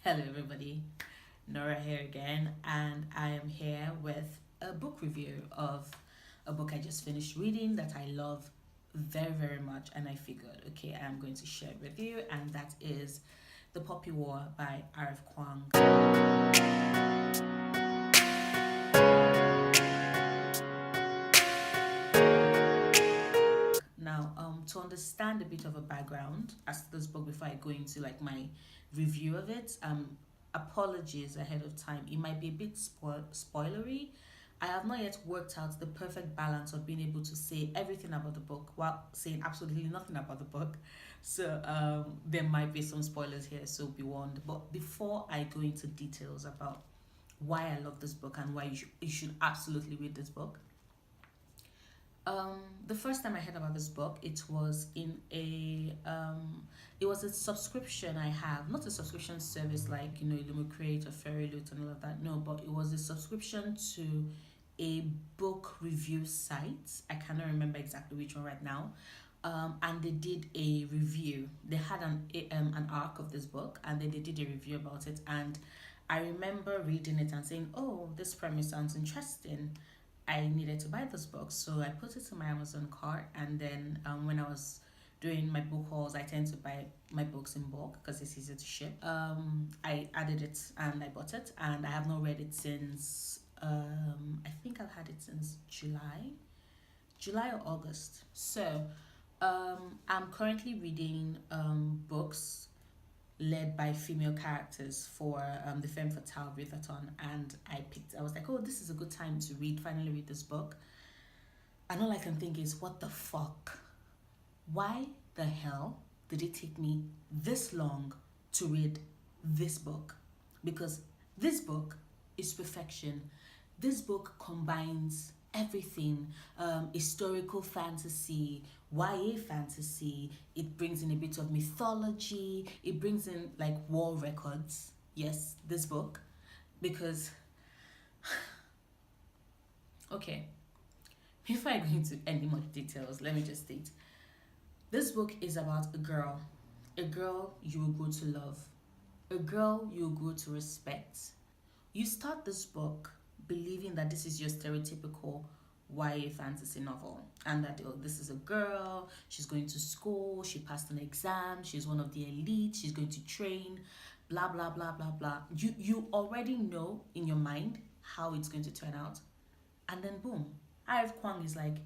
Hello, everybody. Nora here again, and I am here with a book review of a book I just finished reading that I love very, very much. And I figured, okay, I'm going to share it with you, and that is The Poppy War by R.F. Kuang. Now, to understand a bit of a background as to this book before I go into like my review of it, apologies ahead of time. It might be a bit spoilery. I have not yet worked out the perfect balance of being able to say everything about the book while saying absolutely nothing about the book. So there might be some spoilers here, so be warned. But before I go into details about why I love this book and why you should absolutely read this book, the first time I heard about this book, it was a subscription I have, not a subscription service like Illumicrate or Fairy Loot and all of that. No, but it was a subscription to a book review site. I cannot remember exactly which one right now. And they did a review. They had an arc of this book, and then they did a review about it. And I remember reading it and saying, "Oh, this premise sounds interesting." I needed to buy this book, so I put it in my Amazon cart. And then when I was doing my book hauls, I tend to buy my books in bulk because it's easy to ship. I added it and I bought it, and I have not read it since. I think I've had it since July or August. So I'm currently reading books led by female characters for the Femme Fatale Readathon, and I was like, oh, this is a good time to finally read this book. And all I can think is, what the fuck? Why the hell did it take me this long to read this book? Because this book is perfection. This book combines everything, historical fantasy, YA fantasy. It brings in a bit of mythology. It brings in like war records. Yes, this book. Because, okay, before I go into any more details, let me just state this book is about a girl you will grow to love, a girl you will grow to respect. You start this book believing that this is your stereotypical YA fantasy novel, and that, oh, this is a girl, she's going to school, she passed an exam, she's one of the elite, she's going to train, blah blah blah blah blah. You already know in your mind how it's going to turn out, and then boom, IF Kwang is like,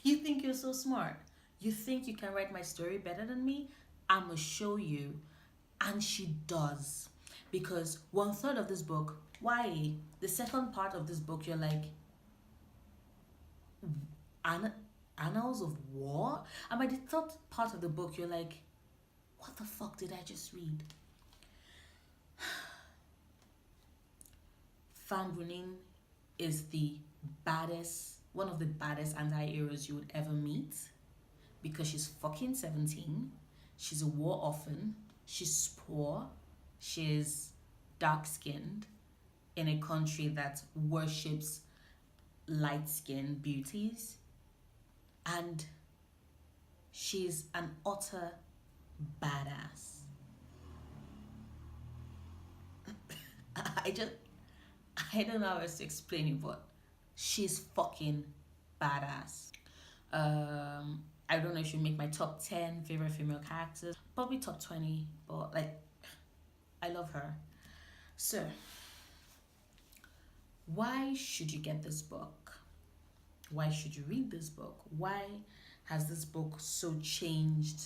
you think you're so smart, you think you can write my story better than me? I'ma show you. And she does. Because one third of this book, why? The second part of this book, you're like, Annals of War? And by the third part of the book, you're like, what the fuck did I just read? Fan Brunin is the baddest, one of the baddest anti-heroes you would ever meet, because she's fucking 17. She's a war orphan. She's poor. She's dark skinned in a country that worships light skinned beauties. And she's an utter badass. I don't know how else to explain it, but she's fucking badass. I don't know if she'll make my top 10 favorite female characters, probably top 20, but like, I love her. So, why should you get this book? Why should you read this book? Why has this book so changed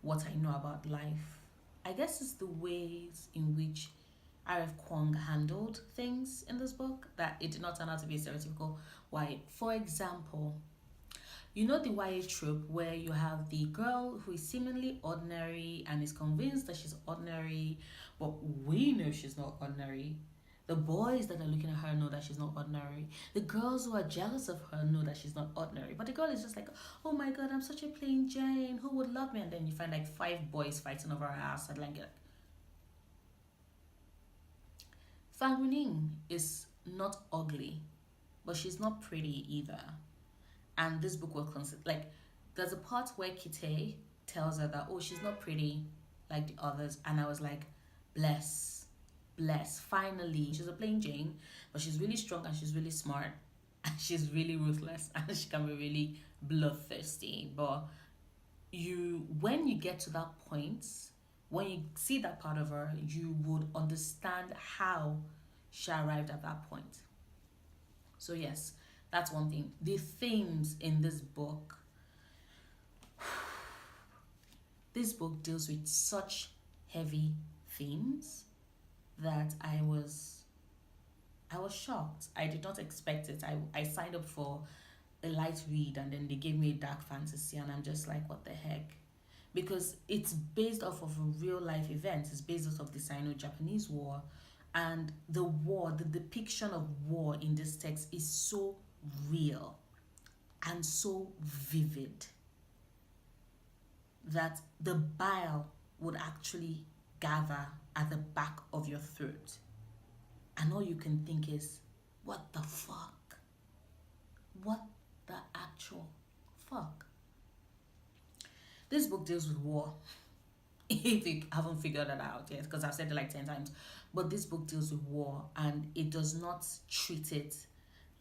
what I know about life? I guess it's the ways in which R.F. Kuang handled things in this book that it did not turn out to be a stereotypical YA. For example, you know the YA trope where you have the girl who is seemingly ordinary and is convinced that she's ordinary, but we know she's not ordinary. The boys that are looking at her know that she's not ordinary. The girls who are jealous of her know that she's not ordinary. But the girl is just like, oh my god, I'm such a plain Jane. Who would love me? And then you find like 5 boys fighting over her ass. And like, Fang Runing is not ugly, but she's not pretty either. And this book will consider, like, there's a part where Kite tells her that, oh, she's not pretty like the others. And I was like, Bless. Bless. Finally, she's a plain Jane, but she's really strong and she's really smart and she's really ruthless and she can be really bloodthirsty. But when you get to that point, when you see that part of her, you would understand how she arrived at that point. So yes, that's one thing. The themes in this book deals with such heavy themes that I was shocked. I did not expect it. I signed up for a light read and then they gave me a dark fantasy and I'm just like, what the heck? Because it's based off of a real life event. It's based off of the Sino-Japanese war, and the depiction of war in this text is so real and so vivid that the bile would actually gather at the back of your throat. And all you can think is, what the fuck? What the actual fuck? This book deals with war. If you haven't figured that out yet, because I've said it like 10 times. But this book deals with war and it does not treat it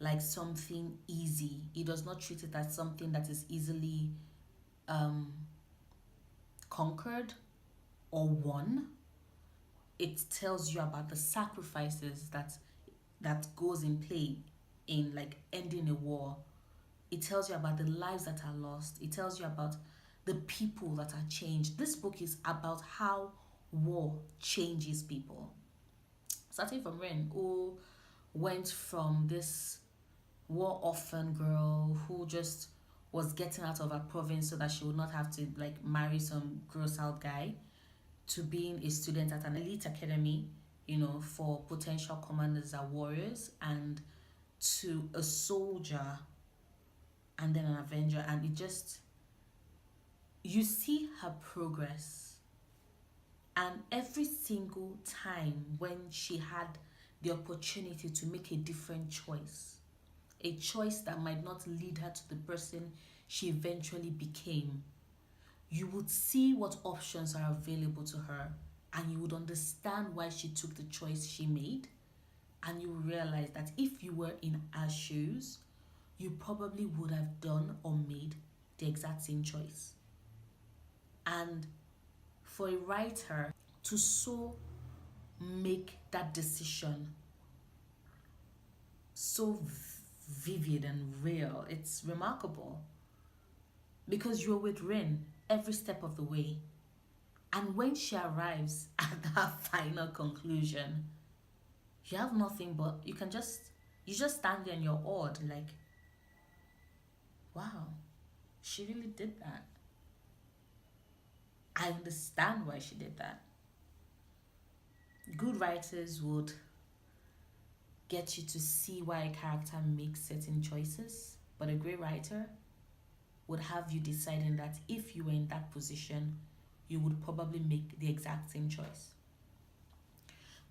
like something easy. It does not treat it as something that is easily conquered or won. It tells you about the sacrifices that goes in play in like ending a war. It tells you about the lives that are lost. It tells you about the people that are changed. This book is about how war changes people. Starting from Rin, who went from this war orphan girl who just was getting out of her province so that she would not have to like marry some gross out guy, to being a student at an elite academy, for potential commanders and warriors, and to a soldier and then an avenger. And you see her progress. And every single time when she had the opportunity to make a different choice, a choice that might not lead her to the person she eventually became, you would see what options are available to her and you would understand why she took the choice she made. And you realize that if you were in her shoes, you probably would have done or made the exact same choice. And for a writer to so make that decision so vivid and real, it's remarkable. Because you're with Rin every step of the way. And when she arrives at that final conclusion, you have nothing but you just stand there and you're awed, like, wow, she really did that. I understand why she did that. Good writers would get you to see why a character makes certain choices, but a great writer would have you deciding that if you were in that position, you would probably make the exact same choice.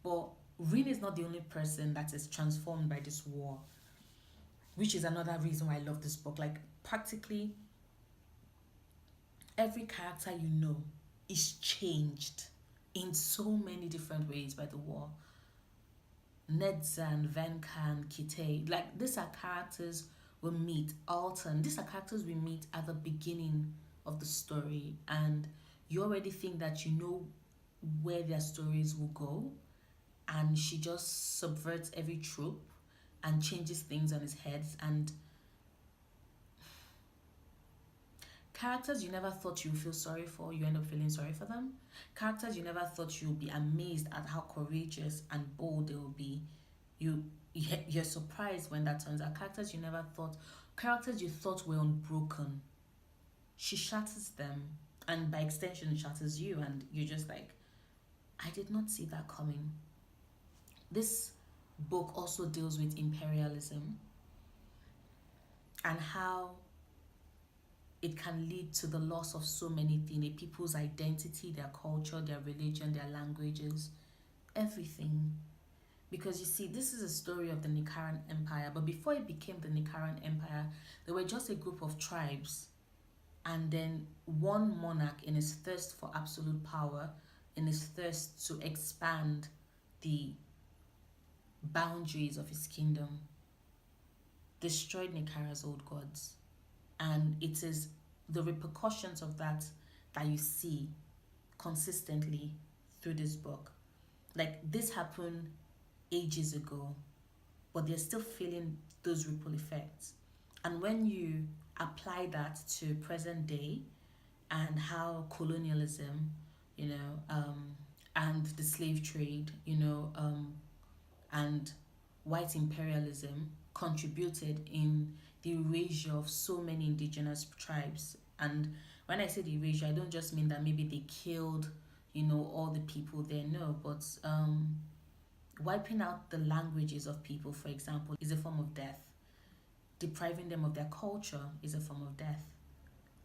But Rin is not the only person that is transformed by this war, which is another reason why I love this book. Like, practically every character is changed in so many different ways by the war. Nedzan, Venkan, Kite, like these are characters we meet. Alton, these are characters we meet at the beginning of the story, and you already think that you know where their stories will go, and she just subverts every trope and changes things on his head. And characters you never thought you would feel sorry for, you end up feeling sorry for them. Characters you never thought you would be amazed at how courageous and bold they will be, you're surprised when that turns out. Characters you thought were unbroken, she shatters them, and by extension it shatters you, and you're just like, I did not see that coming. This book also deals with imperialism and how it can lead to the loss of so many things: a people's identity, their culture, their religion, their languages, everything. Because you see, this is a story of the Nikaran Empire, but before it became the Nikaran Empire, they were just a group of tribes. And then one monarch, in his thirst for absolute power, in his thirst to expand the boundaries of his kingdom, destroyed Nikara's old gods. And it is the repercussions of that that you see consistently through this book. Like, this happened ages ago, but they're still feeling those ripple effects. And when you apply that to present day and how colonialism, and the slave trade, and white imperialism contributed in the erasure of so many indigenous tribes. And when I say the erasure, I don't just mean that maybe they killed, all the people there. No, but wiping out the languages of people, for example, is a form of death. Depriving them of their culture is a form of death.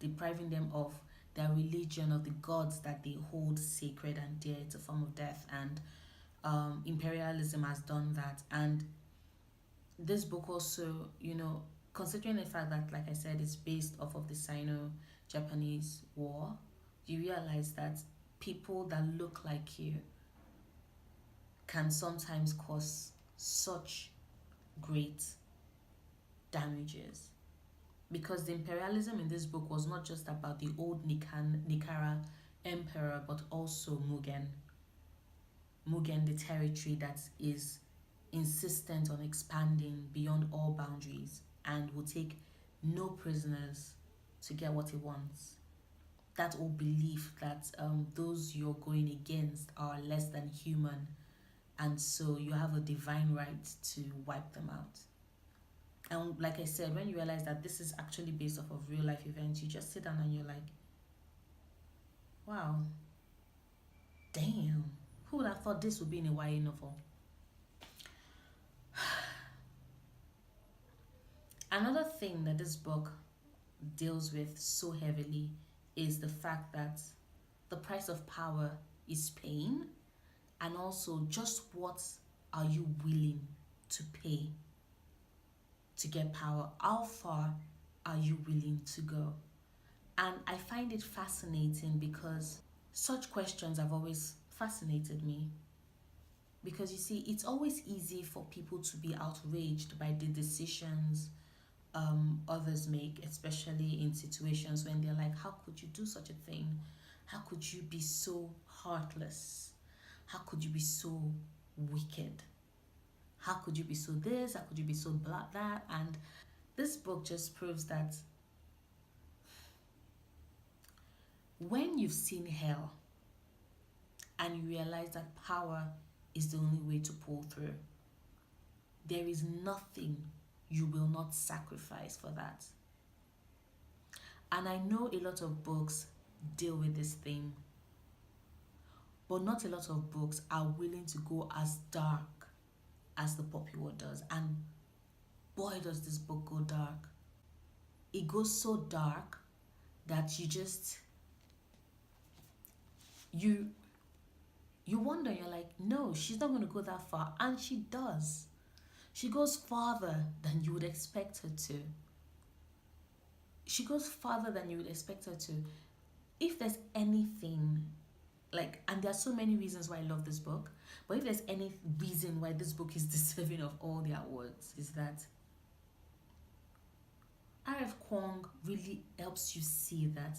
Depriving them of their religion, of the gods that they hold sacred and dear, it's a form of death. And imperialism has done that. And this book also, considering the fact that, like I said, it's based off of the Sino-Japanese war, you realize that people that look like you can sometimes cause such great damages. Because the imperialism in this book was not just about the old Nikara emperor, but also Mugen. Mugen, the territory that is insistent on expanding beyond all boundaries and will take no prisoners to get what it wants. That old belief that those you're going against are less than human, and so you have a divine right to wipe them out. And like I said, when you realize that this is actually based off of real life events, you just sit down and you're like, wow, damn, who would have thought this would be in a YA novel? Another thing that this book deals with so heavily is the fact that the price of power is pain, and also just what are you willing to pay to get power? How far are you willing to go? And I find it fascinating because such questions have always fascinated me. Because you see, it's always easy for people to be outraged by the decisions others make, especially in situations when they're like, how could you do such a thing? How could you be so heartless? How could you be so wicked? How could you be so this? How could you be so that? And this book just proves that when you've seen hell and you realize that power is the only way to pull through, there is nothing you will not sacrifice for that. And I know a lot of books deal with this theme, but not a lot of books are willing to go as dark as the Poppy War does. And boy, does this book go dark. It goes so dark that you wonder, you're like, no, she's not going to go that far. And she does. She goes farther than you would expect her to. She goes farther than you would expect her to. If there's anything, and there are so many reasons why I love this book, but if there's any reason why this book is deserving of all the awards, is that R.F. Kuang really helps you see that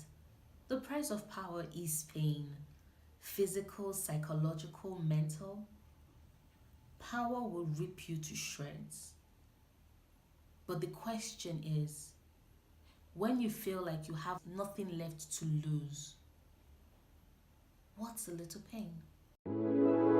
the price of power is pain. Physical, psychological, mental. Power will rip you to shreds. But the question is, when you feel like you have nothing left to lose, what's a little pain?